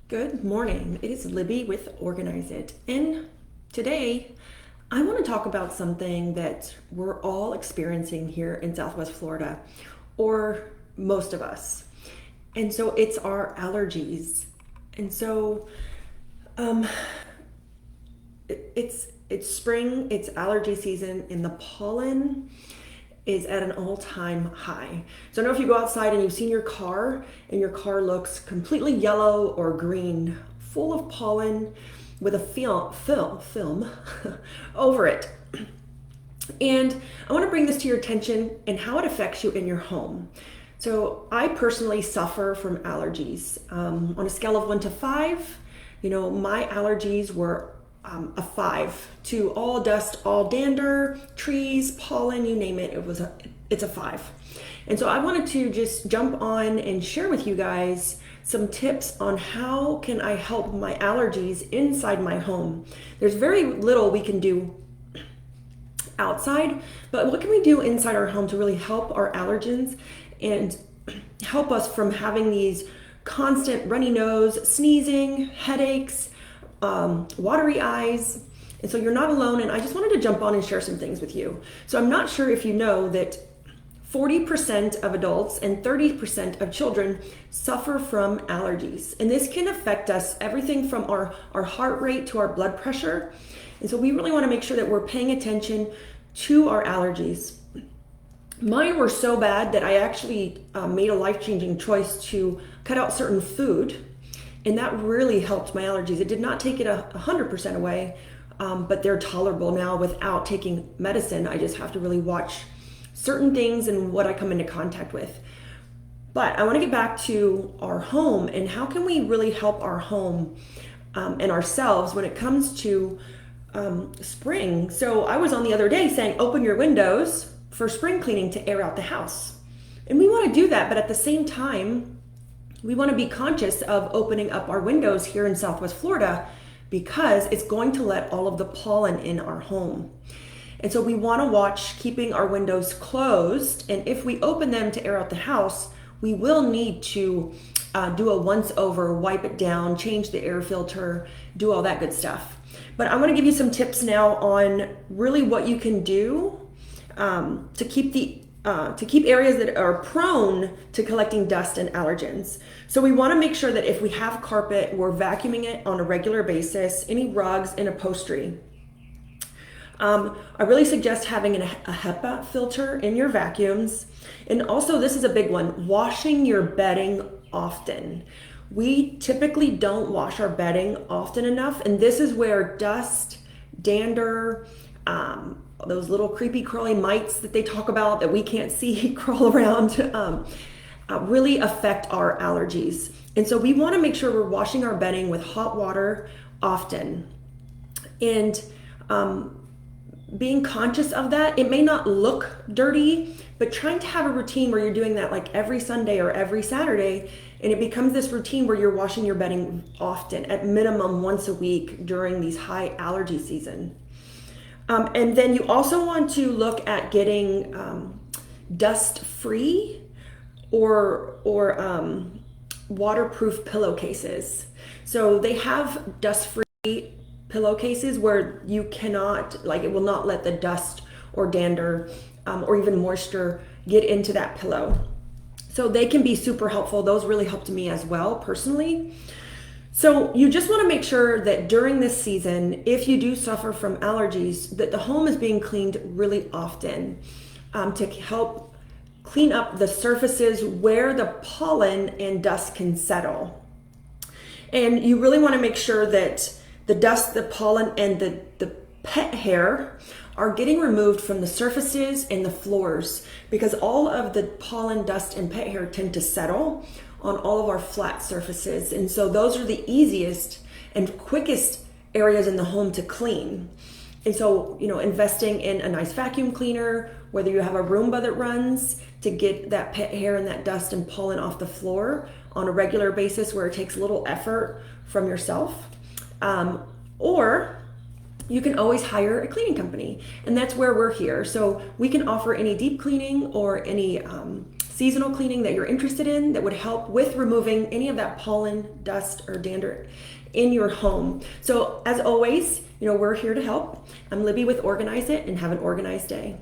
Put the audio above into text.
Good morning. It is Libby with Organize It. And today I want to talk about something that we're all experiencing here in Southwest Florida, or most of us. And so it's our allergies. And so um, it's spring, it's allergy season, and the pollen is at an all-time high. So I don't know if you go outside and you've seen your car and your car looks completely yellow or green, full of pollen with a film over it. And I want to bring this to your attention and how it affects you in your home. So I personally suffer from allergies. On a scale of 1 to 5, my allergies were a 5 to all dust, all dander, trees, pollen, you name it. It's a 5. And so I wanted to just jump on and share with you guys some tips on how can I help my allergies inside my home. There's very little we can do outside, but what can we do inside our home to really help our allergens and help us from having these constant runny nose, sneezing, headaches, watery eyes. And so you're not alone, and I just wanted to jump on and share some things with you. So I'm not sure if you know that 40% of adults and 30% of children suffer from allergies. And this can affect us, everything from our heart rate to our blood pressure. And so we really want to make sure that we're paying attention to our allergies. Mine were so bad that I actually made a life-changing choice to cut out certain food. And that really helped my allergies. It did not take it 100% away, but they're tolerable now without taking medicine. I just have to really watch certain things and what I come into contact with. But I want to get back to our home and how can we really help our home and ourselves when it comes to spring. So I was on the other day saying, open your windows for spring cleaning to air out the house. And we want to do that, but at the same time, we want to be conscious of opening up our windows here in Southwest Florida because it's going to let all of the pollen in our home. And so we want to watch keeping our windows closed. And if we open them to air out the house, we will need to do a once over, wipe it down, change the air filter, do all that good stuff. But I want to give you some tips now on really what you can do to keep areas that are prone to collecting dust and allergens. So we want to make sure that if we have carpet, we're vacuuming it on a regular basis, any rugs and upholstery. I really suggest having a HEPA filter in your vacuums. And also, this is a big one, washing your bedding often. We typically don't wash our bedding often enough, and this is where dust, dander, those little creepy crawly mites that they talk about that we can't see crawl around really affect our allergies. And so we want to make sure we're washing our bedding with hot water often. And being conscious of that, it may not look dirty, but trying to have a routine where you're doing that like every Sunday or every Saturday, and it becomes this routine where you're washing your bedding often, at minimum once a week during these high allergy season. And then you also want to look at getting dust-free or waterproof pillowcases. So they have dust-free pillowcases where you cannot, like it will not let the dust or dander or even moisture get into that pillow. So they can be super helpful. Those really helped me as well personally. So you just want to make sure that during this season, if you do suffer from allergies, that the home is being cleaned really often to help clean up the surfaces where the pollen and dust can settle. And you really want to make sure that the dust, the pollen, and the pet hair are getting removed from the surfaces and the floors, because all of the pollen, dust, and pet hair tend to settle on all of our flat surfaces. And so those are the easiest and quickest areas in the home to clean. And so, investing in a nice vacuum cleaner, whether you have a Roomba that runs to get that pet hair and that dust and pollen off the floor on a regular basis where it takes a little effort from yourself, or you can always hire a cleaning company, and that's where we're here. So we can offer any deep cleaning or any seasonal cleaning that you're interested in that would help with removing any of that pollen, dust, or dander in your home. So as always, we're here to help. I'm Libby with Organize It, and have an organized day.